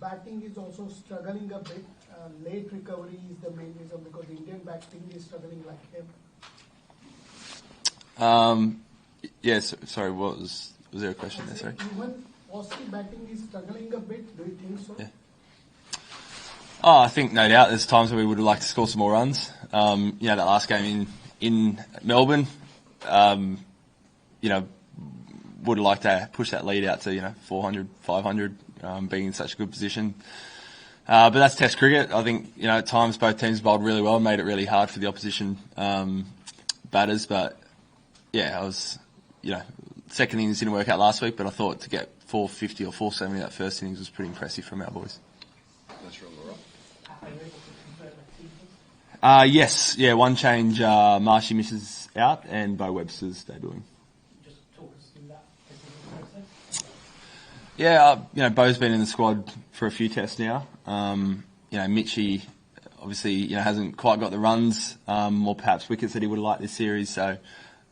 batting is also struggling a bit. Late recovery is the main reason because the Indian batting is struggling like him. Yes. Sorry, was there a question there? Sorry. Even Aussie batting is struggling a bit. Do you think so? Yeah. Oh, I think no doubt. There's times where we would have liked to score some more runs. That last game in Melbourne, would have liked to push that lead out to 400, 500, being in such a good position. But that's Test cricket. I think at times both teams bowled really well and made it really hard for the opposition batters. But yeah, I was second innings didn't work out last week, but I thought to get 450 or 470 that first innings was pretty impressive from our boys. Yes, yeah, one change. Marshy misses out and Bo Webster's debuting. Just talk us through that process. Yeah, Bo's been in the squad for a few tests now. Mitchie obviously hasn't quite got the runs or perhaps wickets that he would have liked this series. So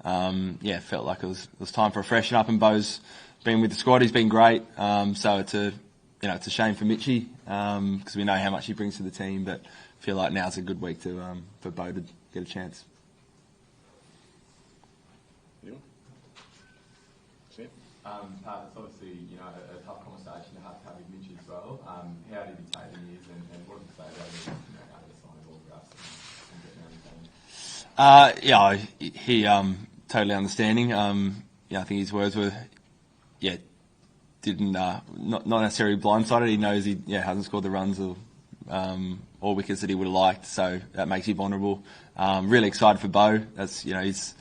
felt like it was time for a freshen up. And Bo's been with the squad. He's been great. So it's a shame for Mitchie because we know how much he brings to the team, but feel like now's a good week for Bo to get a chance. Pat, it's obviously a tough conversation to have with Mitchie as well. How did he take the news and what did he say about it? How to sign autographs and get around the team? He totally understanding. I think his words were, didn't not necessarily blindsided. He knows he hasn't scored the runs or wickets that he would have liked, so that makes him vulnerable. Really excited for Bo. That's his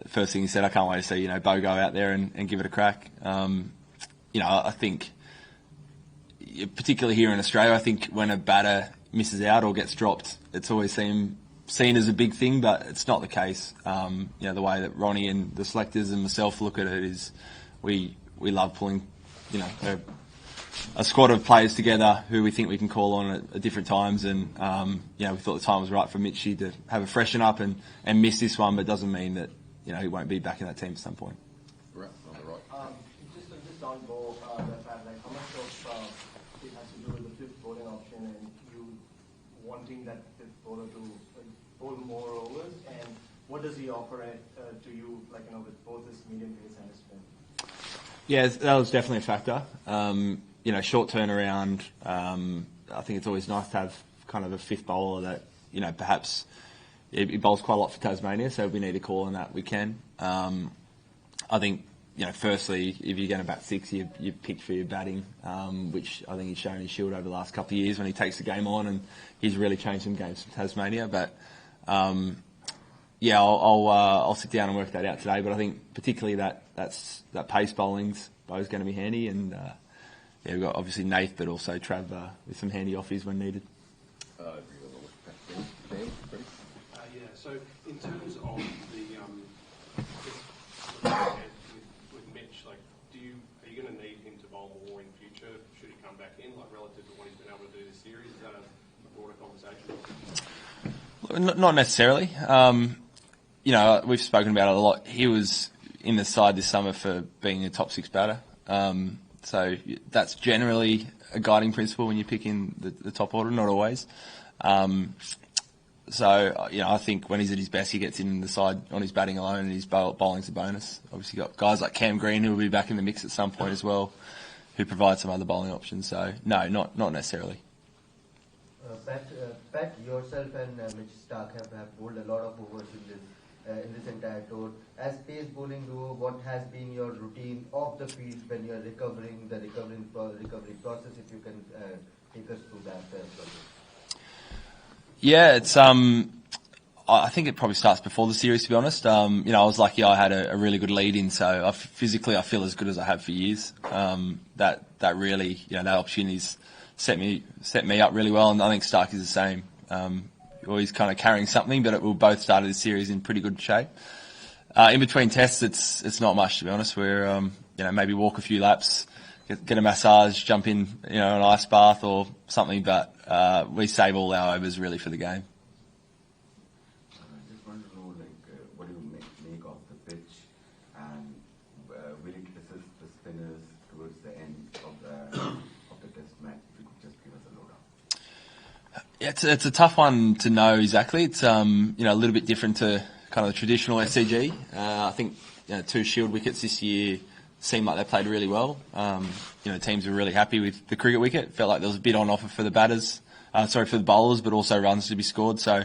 first thing he said. I can't wait to see Bo go out there and give it a crack. I think particularly here in Australia, I think when a batter misses out or gets dropped, it's always seen as a big thing, but it's not the case. The way that Ronnie and the selectors and myself look at it is we love pulling a squad of players together who we think we can call on at different times, and we thought the time was right for Mitchie to have a freshen up and miss this one, but it doesn't mean that he won't be back in that team at some point. Right, on the right. Just on Bo, how much of it has to do with the fifth bowling option and you wanting that fifth bowler to bowl more overs, and what does he offer to you, with both his medium pace and his spin? Yeah, that was definitely a factor. Short turnaround. I think it's always nice to have kind of a fifth bowler that, perhaps he bowls quite a lot for Tasmania, so if we need to call on that, we can. I think, firstly, if you're going to bat six, you pick for your batting, which I think he's shown his shield over the last couple of years when he takes the game on, and he's really changed some games for Tasmania. But I'll sit down and work that out today. But I think particularly that pace bowling's Bo's going to be handy, and we've got obviously Nath, but also Trav with some handy offies when needed. So in terms of with Mitch, are you going to need him to bowl more in future? Should he come back in, relative to what he's been able to do this series? Is that a broader conversation? Not necessarily. We've spoken about it a lot. He was in the side this summer for being a top six batter. So that's generally a guiding principle when you pick in the top order, not always. I think when he's at his best, he gets in the side on his batting alone, and his bowling's a bonus. Obviously, got guys like Cam Green who will be back in the mix at some point as well, who provide some other bowling options. So, no, not necessarily. Pat, yourself and Mitch Stark have bowled a lot of overs in this entire tour. As pace bowling duo, what has been your routine off the field when you're recovering the recovery process? If you can take us through that as well. Yeah, it's I think it probably starts before the series, to be honest. I was lucky I had a really good lead in, so physically I feel as good as I have for years. That really, that opportunity's set me up really well, and I think Stark is the same. Always kind of carrying something, but we both started the series in pretty good shape. In between tests, it's not much, to be honest. We're maybe walk a few laps, get a massage, jump in an ice bath or something, but we save all our overs really for the game. I just want to know, what do you make of the pitch, and will it assist the spinners towards the end of the test match? It's a tough one to know exactly. It's a little bit different to kind of the traditional SCG. I think 2 Shield wickets this year seemed like they played really well. Teams were really happy with the cricket wicket. Felt like there was a bit on offer for the for the bowlers, but also runs to be scored. So,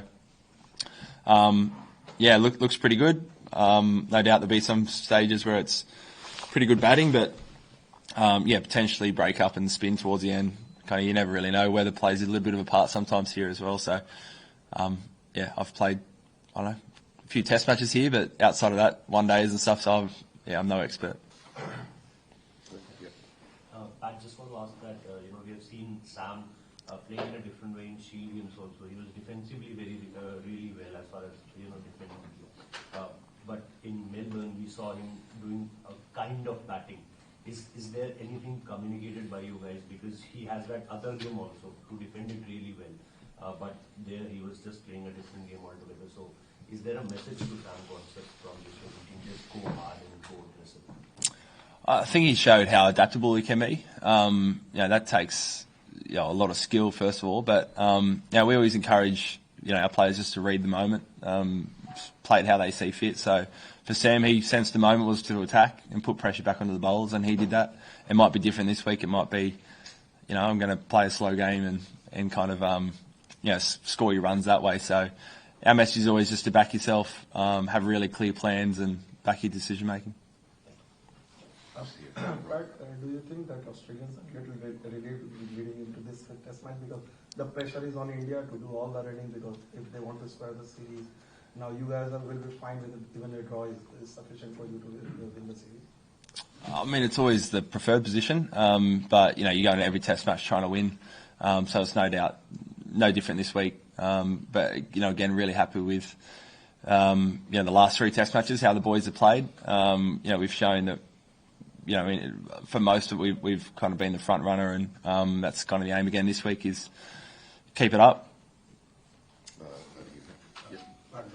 looks pretty good. No doubt there'll be some stages where it's pretty good batting, but potentially break up and spin towards the end. Kind of, you never really know. Weather plays a little bit of a part sometimes here as well. So, I've played, a few test matches here, but outside of that, one days and stuff. So, I'm no expert. I just want to ask that, we have seen Sam playing in a different way in Shield games also. He was defensively really well as far as, defending. But in Melbourne, we saw him doing a kind of batting. Is there anything communicated by you guys? Because he has that other game also to defend it really well. But there he was just playing a different game altogether. So is there a message to Sam Concept from this where he can just go hard and go aggressive? I think he showed how adaptable he can be. That takes a lot of skill, first of all. But we always encourage our players just to read the moment, play it how they see fit. So for Sam, he sensed the moment was to attack and put pressure back onto the bowlers, and he did that. It might be different this week. It might be, I'm going to play a slow game and kind of score your runs that way. So our message is always just to back yourself, have really clear plans, and back your decision making. But do you think that Australians are leading into this test match because the pressure is on India to do all the reading, because if they want to square the series, now you guys will be fine with it, even a draw is sufficient for you to win the series? I mean, it's always the preferred position, but you go into every test match trying to win, so it's no doubt no different this week. But again, really happy with the last 3 test matches, how the boys have played. We've shown that. For most of it, we've kind of been the front runner, and that's kind of the aim again this week is keep it up. The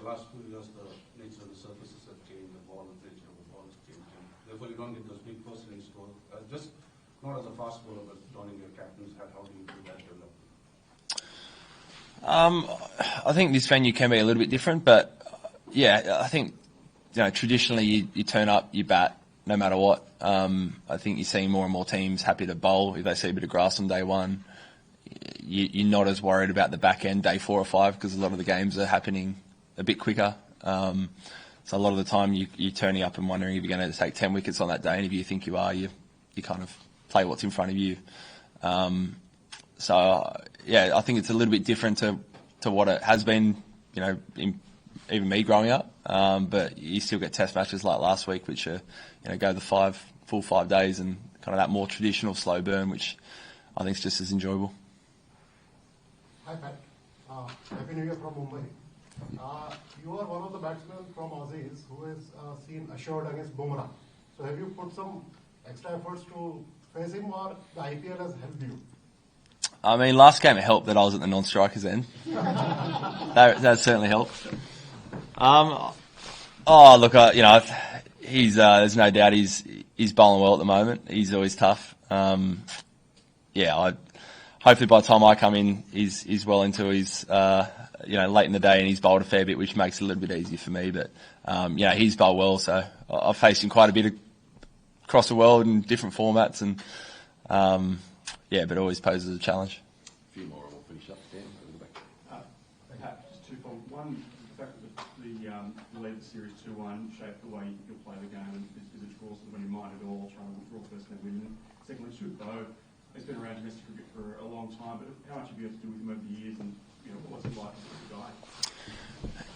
last few years, the nature of the surfaces have changed, the ball, the nature of the ball has changed. Therefore, you don't get those big first innings scores. Just not as a fast bowler, but donning your captain's hat, how do you do that development? I think this venue can be a little bit different, but I think traditionally you turn up, you bat, no matter what. I think you're seeing more and more teams happy to bowl if they see a bit of grass on day 1. You're not as worried about the back end day 4 or 5 because a lot of the games are happening a bit quicker. So a lot of the time you're turning up and wondering if you're going to take 10 wickets on that day, and if you think you are, you kind of play what's in front of you. I think it's a little bit different to what it has been, even me growing up. But you still get test matches like last week, which are, go the full 5 days, and kind of that more traditional slow burn, which I think is just as enjoyable. Hi Pat, Happy New Year from Mumbai. You are one of the batsmen from Aussies who is seen assured against Bumrah. So have you put some extra efforts to face him, or the IPL has helped you? I mean, last game it helped that I was at the non-strikers end. that certainly helped. He's there's no doubt he's bowling well at the moment. He's always tough. Hopefully by the time I come in, he's well into his late in the day, and he's bowled a fair bit, which makes it a little bit easier for me. But he's bowled well, so I've faced him quite a bit across the world in different formats, and but always poses a challenge. A few more, and we'll finish up. Dan, over the back. Just 2 points. One, the fact that the lead the series 2-1 shaped the way you'll play the game, and is it draws when you mind at all, trying to draw first and then win. Secondly, Bo, he's been around domestic cricket for a long time, but how much have you had to do with him over the years, and what's it like as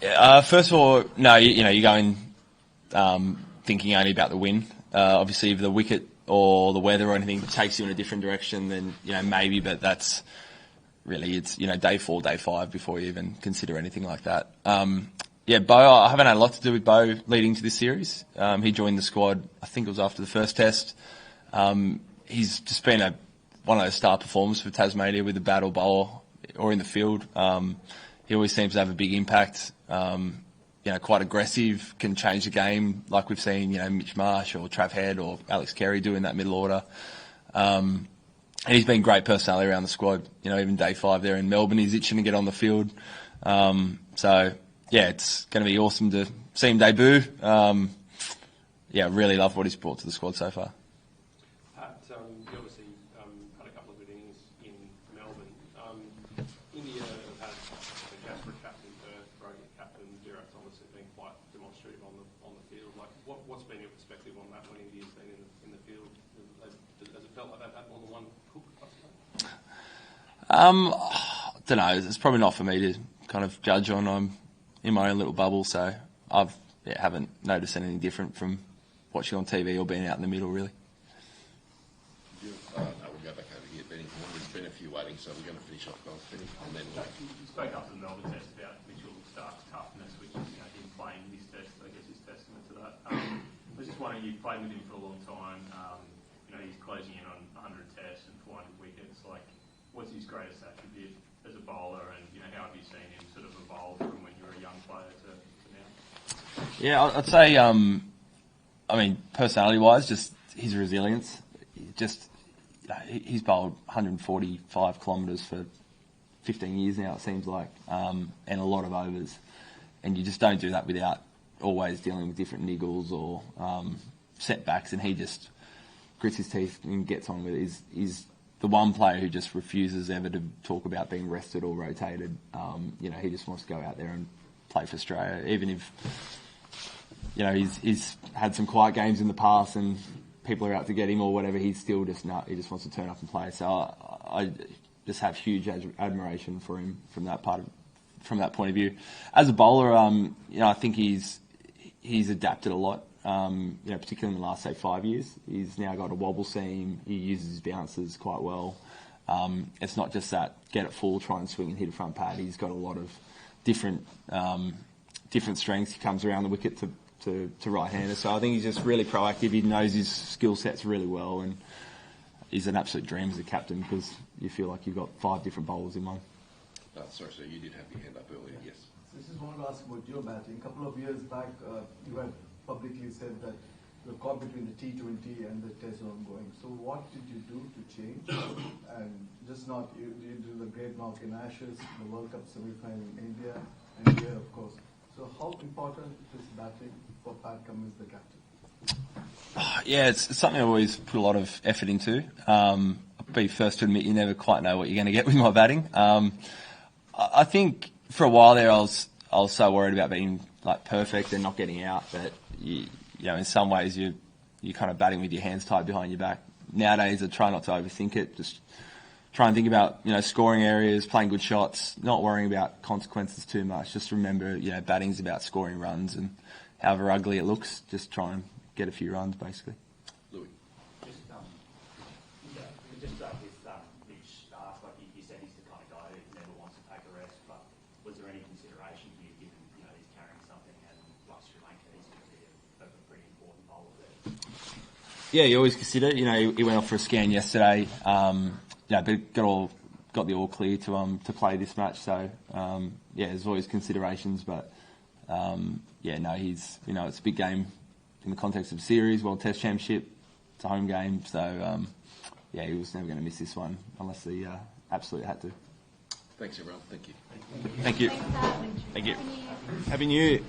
a guy? First of all, no, you're going thinking only about the win. Obviously, if the wicket or the weather or anything takes you in a different direction, then maybe. But that's really it's day 4, day 5 before you even consider anything like that. Bo, I haven't had a lot to do with Bo leading to this series. He joined the squad, I think it was after the first test. He's just been one of those star performers for Tasmania with the bat or bowl or in the field. He always seems to have a big impact. Quite aggressive, can change the game like we've seen, Mitch Marsh or Trav Head or Alex Carey do in that middle order. And he's been great personality around the squad. You know, even day 5 there in Melbourne, he's itching to get on the field. So, yeah, it's going to be awesome to see him debut. Yeah, really love what he's brought to the squad so far. Pat, you obviously had a couple of good innings in Melbourne. India have had the Jasprit captain, Border-Gavaskar captain, Virat's obviously been quite demonstrative on the field. Like, what's been your perspective on that when India's been in the field? Has it felt like they've had more than one hook? I don't know. It's probably not for me to kind of judge on. I'm in my own little bubble, so haven't noticed anything different from watching on TV or being out in the middle, really. We'll go back over here, Benny. There's been a few waiting, so we're going to finish off golf, Benny, and then You spoke after the Melbourne test about Mitchell Stark's toughness, which is him playing this test, I guess, is testament to that. I was just wondering, you've played with him for a long time. He's closing in on 100 tests and 400 wickets. Like, what's his greatest attribute as a bowler, and how have you seen him sort of evolve from when you were a young player to now? Yeah, I'd say, personality-wise, just his resilience. He's bowled 145 kilometres for 15 years now, it seems like, and a lot of overs. And you just don't do that without always dealing with different niggles or setbacks, and he just grits his teeth and gets on with it. He's the one player who just refuses ever to talk about being rested or rotated. He just wants to go out there and play for Australia, even if he's had some quiet games in the past and people are out to get him or whatever. He's still just he just wants to turn up and play. So I just have huge admiration for him from that from that point of view. As a bowler, I think he's adapted a lot. Particularly in the last, say, 5 years. He's now got a wobble seam. He uses his bounces quite well. It's not just that get it full, try and swing and hit a front pad. He's got a lot of different strengths. He comes around the wicket to right-handers. So I think he's just really proactive. He knows his skill sets really well, and he's an absolute dream as a captain because you feel like you've got 5 different bowlers in one. sorry, sir, you did have your hand up earlier, yes. So I just wanted to ask about your batting. A couple of years back, you had publicly said that you're caught between the T20 and the Test ongoing. So what did you do to change? And just not, you did the great knock in Ashes, the World Cup semi-final in India, and here, of course. So how important is batting for Pat Cummins, the captain? Yeah, it's something I always put a lot of effort into. I'll be first to admit you never quite know what you're going to get with my batting. I think for a while there I was so worried about being like perfect and not getting out that you know in some ways you're kind of batting with your hands tied behind your back. Nowadays I try not to overthink it. Just try and think about scoring areas, playing good shots, not worrying about consequences too much. Just remember batting's about scoring runs, and however ugly it looks, just try and get a few runs basically. Louis. Just with Mitch Stark, like you said, he's the kind of guy who never wants to take a rest, but was there any consideration here given he's carrying something and like Sri Lanka, he's going to be a pretty important bowler there? Yeah, you always consider it. He went off for a scan yesterday. But got the all clear to play this match. So there's always considerations, but he's it's a big game in the context of series, World Test Championship. It's a home game, so he was never going to miss this one unless he absolutely had to. Thanks, everyone. Thank you. Thank you. Thank you. Happy New Year.